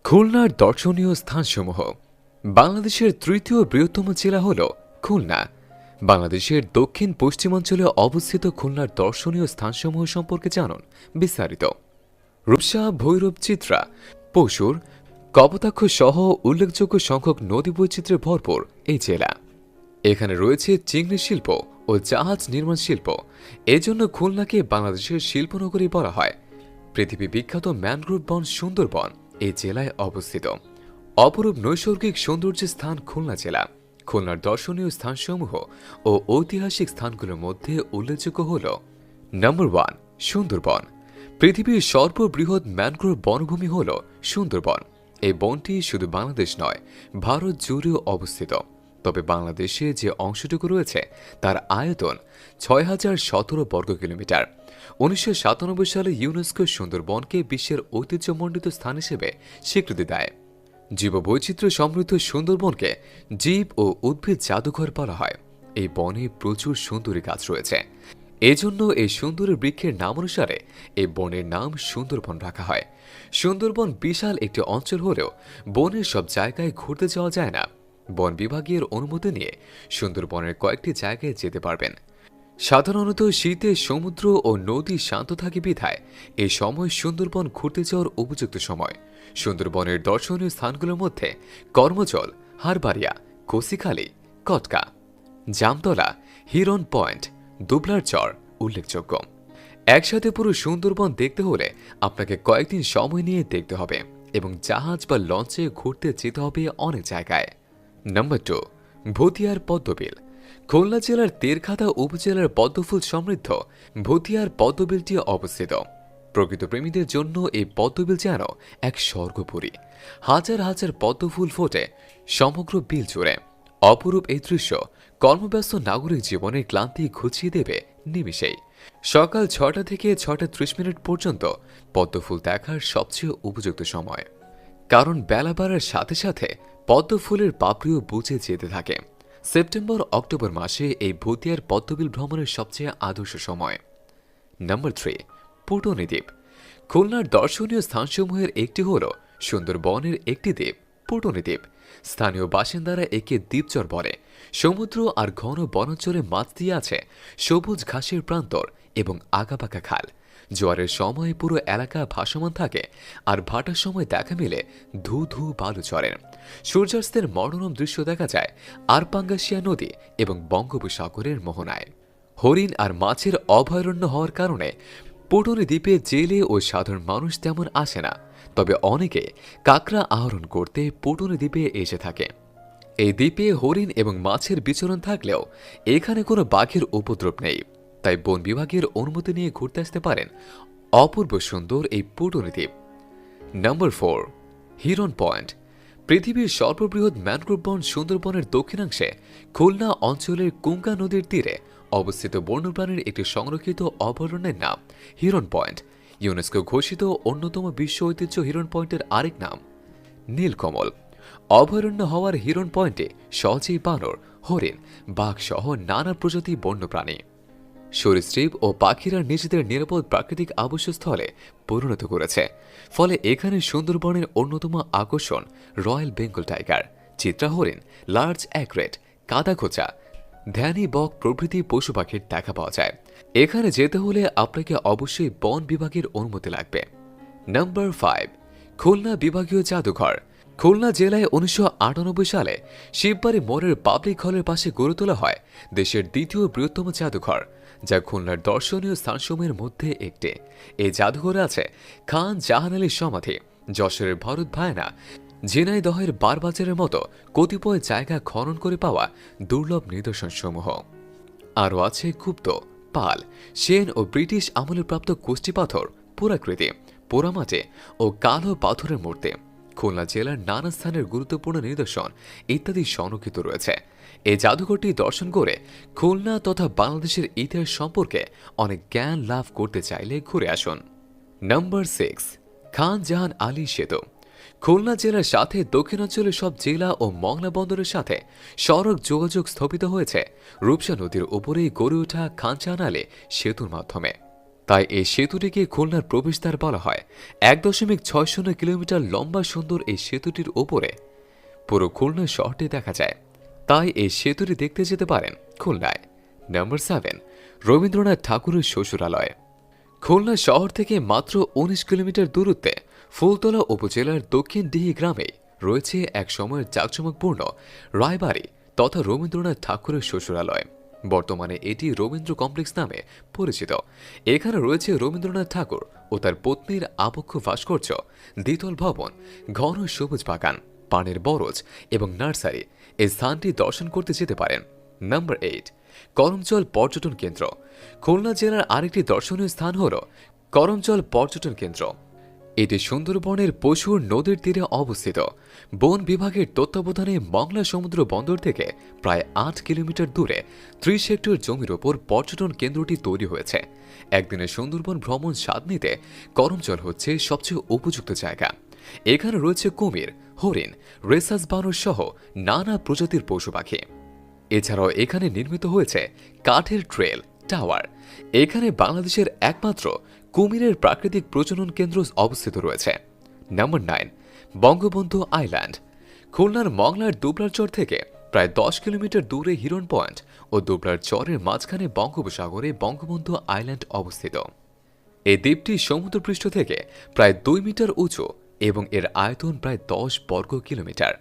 খুলনার দর্শনীয় স্থানসমূহ। বাংলাদেশের তৃতীয় বৃহত্তম জেলা হল খুলনা। বাংলাদেশের দক্ষিণ পশ্চিমাঞ্চলে অবস্থিত খুলনার দর্শনীয় স্থানসমূহ সম্পর্কে জানুন বিস্তারিত। রূপসা, ভৈরব, চিত্রা, পশুর, কপোতাক্ষ সহ উল্লেখযোগ্য সংখ্যক নদী বৈচিত্র্যে ভরপুর এই জেলা। এখানে রয়েছে চিংড়ি শিল্প ও জাহাজ নির্মাণ শিল্প। এজন্য খুলনাকে বাংলাদেশের শিল্পনগরী বলা হয়। পৃথিবী বিখ্যাত ম্যানগ্রোভ বন সুন্দরবন এই জেলায় অবস্থিত। অপরূপ নৈসর্গিক সৌন্দর্যের স্থান খুলনা জেলা। খুলনার দর্শনীয় স্থানসমূহ ও ঐতিহাসিক স্থানগুলোর মধ্যে উল্লেখযোগ্য হল নম্বর 1, সুন্দরবন। পৃথিবীর সর্ববৃহৎ ম্যানগ্রোভ বনভূমি হল সুন্দরবন। এই বনটি শুধু বাংলাদেশ নয়, ভারত জুড়েও অবস্থিত। তবে বাংলাদেশে যে অংশটুকু রয়েছে তার আয়তন 6017 বর্গ কিলোমিটার। 1997 সালে ইউনেস্কো সুন্দরবনকে বিশ্বের ঐতিহ্যমণ্ডিত স্থান হিসেবে স্বীকৃতি দেয়। জীববৈচিত্র্য সমৃদ্ধ সুন্দরবনকে জীব ও উদ্ভিদ জাদুঘর বলা হয়। এই বনে প্রচুর সুন্দরী গাছ রয়েছে। এজন্য এই সুন্দরী বৃক্ষের নাম অনুসারে এই বনের নাম সুন্দরবন রাখা হয়। সুন্দরবন বিশাল একটি অঞ্চল হলেও বনের সব জায়গায় ঘুরতে যাওয়া যায় না। বন বিভাগের অনুমতি নিয়ে সুন্দরবনের কয়েকটি জায়গায় যেতে পারবেন। সাধারণত শীতে সমুদ্র ও নদী শান্ত থাকে বিধায় এই সময় সুন্দরবন ঘুরতে যাওয়ার উপযুক্ত সময়। সুন্দরবনের দর্শনীয় স্থানগুলোর মধ্যে কর্মজল, হারবাড়িয়া, কসিখালী, কটকা, জামতলা, হিরন পয়েন্ট, দুবলার চর উল্লেখযোগ্য। একসাথে পুরো সুন্দরবন দেখতে হলে আপনাকে কয়েকদিন সময় নিয়ে দেখতে হবে এবং জাহাজ বা লঞ্চে ঘুরতে যেতে হবে অনেক জায়গায়। নম্বর 2, ভতিয়ার পদ্মবিল। খুলনা জেলার তেরখাদা উপজেলার পদ্মফুল সমৃদ্ধ ভতিয়ার পদ্মবিলটি অবস্থিত। প্রকৃত প্রেমীদের জন্য এই পদ্মবিল যেন এক স্বর্গপুরী। হাজার হাজার পদ্মফুল ফোটে সমগ্র বিল জুড়ে। অপরূপ এই দৃশ্য কর্মব্যস্ত নাগরিক জীবনের ক্লান্তি ঘুচিয়ে দেবে নিমিষেই। সকাল 6টা থেকে 6:30 পর্যন্ত পদ্মফুল দেখার সবচেয়ে উপযুক্ত সময়, কারণ বেলা বাড়ার সাথে সাথে পদ্মফুলের পাপড়িও বুঝে যেতে থাকে। সেপ্টেম্বর অক্টোবর মাসে এই ভতিয়ার পদ্মবিল ভ্রমণের সবচেয়ে আদর্শ সময়। নম্বর 3, পুটনি দ্বীপ। খুলনার দর্শনীয় স্থানসমূহের একটি হল সুন্দরবনের একটি দ্বীপ পুটনি দ্বীপ। স্থানীয় বাসিন্দারা একে দ্বীপচর বলে। সমুদ্র আর ঘন বনাঞ্চলে মাছ দিয়ে আছে সবুজ ঘাসের প্রান্তর এবং আঁকাবাঁকা খাল। জোয়ারের সময় পুরো এলাকা ভাসমান থাকে আর ভাটার সময় দেখা মেলে ধু ধু বালু চরের। সূর্যাস্তের মনোরম দৃশ্য দেখা যায় আরপাঙ্গাসিয়া নদী এবং বঙ্গোপসাগরের মোহনায়। হরিণ আর মাছের অভয়ারণ্য হওয়ার কারণে পুটনি দ্বীপে জেলে ও সাধারণ মানুষ তেমন আসে না, তবে অনেকে কাঁকড়া আহরণ করতে পুটনি দ্বীপে এসে থাকে। এই দ্বীপে হরিণ এবং মাছের বিচরণ থাকলেও এখানে কোনো বাঘের উপদ্রব নেই, তাই বন বিভাগের অনুমতি নিয়ে ঘুরতে আসতে পারেন অপূর্ব সুন্দর এই পুটনি দ্বীপ। নম্বর 4, হিরন পয়েন্ট। পৃথিবীর সর্ববৃহৎ ম্যানগ্রোভ বন সুন্দরবনের দক্ষিণাংশে খুলনা অঞ্চলের কুঙ্কা নদীর তীরে অবস্থিত বন্যপ্রাণীর একটি সংরক্ষিত অভয়ারণ্যের নাম হিরন পয়েন্ট। ইউনেস্কো ঘোষিত অন্যতম বিশ্ব ঐতিহ্য হিরন পয়েন্টের আরেক নাম নীলকমল। অভয়ারণ্য হওয়ার হিরন পয়েন্টে সহজেই বানর, হরিণ, বাঘ সহ নানা প্রজাতি বন্যপ্রাণী, সরীসৃপ ও পাখিরা নিজেদের নিরাপদ প্রাকৃতিক আবাসস্থলে পরিণত করেছে। ফলে এখানে সুন্দরবনের অন্যতম আকর্ষণ রয়্যাল বেঙ্গল টাইগার, চিত্রা হরিণ, লার্জ অ্যাগ্রেট, কাদাখোঁচা, ধ্যানী বক প্রভৃতি পশু পাখির দেখা পাওয়া যায়। এখানে যেতে হলে আপনাকে অবশ্যই বন বিভাগের অনুমতি লাগবে। নম্বর 5, খুলনা বিভাগীয় জাদুঘর। খুলনা জেলায় 1998 সালে শিববাড়ি মোড়ের পাবলিক হলের পাশে গড়ে তোলা হয় দেশের দ্বিতীয় বৃহত্তম জাদুঘর, যা খুলনার দর্শনীয় স্থানসমূহের মধ্যে একটি। এই জাদুঘরে আছে খান জাহান আলীর সমাধি, যশোরের ভরত ভায়না, ঝিনাইদহের বারবাজারের মতো কতিপয় জায়গা খনন করে পাওয়া দুর্লভ নিদর্শনসমূহ। আরও আছে গুপ্ত, পাল, সেন ও ব্রিটিশ আমলে প্রাপ্ত কুষ্টি পাথর, পুরাকৃতি, পোড়ামাটি ও কালো পাথরের মূর্তি, খুলনা জেলার নানা স্থানের গুরুত্বপূর্ণ নিদর্শন ইত্যাদি সংরক্ষিত রয়েছে। এই জাদুঘরটি দর্শন করে খুলনা তথা বাংলাদেশের ইতিহাস সম্পর্কে অনেক জ্ঞান লাভ করতে চাইলে ঘুরে আসুন। নম্বর 6, খান জাহান আলী সেতু। খুলনা জেলার সাথে দক্ষিণাঞ্চলের সব জেলা ও মংলা বন্দরের সাথে সড়ক যোগাযোগ স্থগিত হয়েছে রূপসা নদীর উপরেই গড়ে ওঠা খান জাহান আলী সেতুর মাধ্যমে। তাই এই সেতুটিকে খুলনার প্রবেশদ্বার বলা হয়। 1.60 কিলোমিটার লম্বা সুন্দর এই সেতুটির ওপরে পুরো খুলনা শহরটি দেখা যায়। তাই এই সেতুটি দেখতে যেতে পারেন খুলনায়। নাম্বার 7, রবীন্দ্রনাথ ঠাকুরের শ্বশুরালয়। খুলনা শহর থেকে মাত্র 19 কিলোমিটার দূরত্বে ফুলতলা উপজেলার দক্ষিণ ডিহি গ্রামে রয়েছে এক সময়ের জাঁকজমকপূর্ণ রায়বাড়ি তথা রবীন্দ্রনাথ ঠাকুরের শ্বশুরালয়। বর্তমানে এটি রবীন্দ্র কমপ্লেক্স নামে পরিচিত। এখানে রয়েছে রবীন্দ্রনাথ ঠাকুর ও তার পত্নীর আবক্ষ ভাস্কর্য, দ্বিতল ভবন, ঘন সবুজ বাগান, পানের বরজ এবং নার্সারি। এই স্থানটি দর্শন করতে যেতে পারেন। নাম্বার 8, করমচল পর্যটন কেন্দ্র। খুলনা জেলার আরেকটি দর্শনীয় স্থান হল করমচল পর্যটন কেন্দ্র। এটি সুন্দরবনের পশুর নদীর তীরে অবস্থিত। বন বিভাগের তত্ত্বাবধানে মংলা সমুদ্র বন্দর থেকে প্রায় 8 কিলোমিটার দূরে 30 হেক্টর জমির ওপর পর্যটন কেন্দ্রটি তৈরি হয়েছে। একদিনে সুন্দরবন ভ্রমণ স্বাদ নিতে করমচল হচ্ছে সবচেয়ে উপযুক্ত জায়গা। এখানে রয়েছে কুমির, হরিণ, রেসাস বানর সহ নানা প্রজাতির পশু পাখি। এছাড়াও এখানে নির্মিত হয়েছে কাঠের ট্রেল টাওয়ার। এখানে বাংলাদেশের একমাত্র কুমিরের প্রাকৃতিক প্রজনন কেন্দ্র অবস্থিত রয়েছে। Number 9, Bangabandhu island. খুলনার মংলার দুবলার থেকে প্রায় 10 কিলোমিটার দূরে হিরন পয়েন্ট ও দুবলার চরের মাঝখানে বঙ্গোপসাগরে বঙ্গবন্ধু আইল্যান্ড অবস্থিত। এই দ্বীপটি সমুদ্রপৃষ্ঠ থেকে প্রায় 2 মিটার উঁচু এবং এর আয়তন প্রায় 10 বর্গ কিলোমিটার।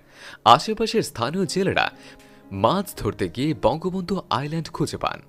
আশেপাশের স্থানীয় জেলেরা মাছ ধরতে গিয়ে বঙ্গবন্ধু আইল্যান্ড খুঁজে পান।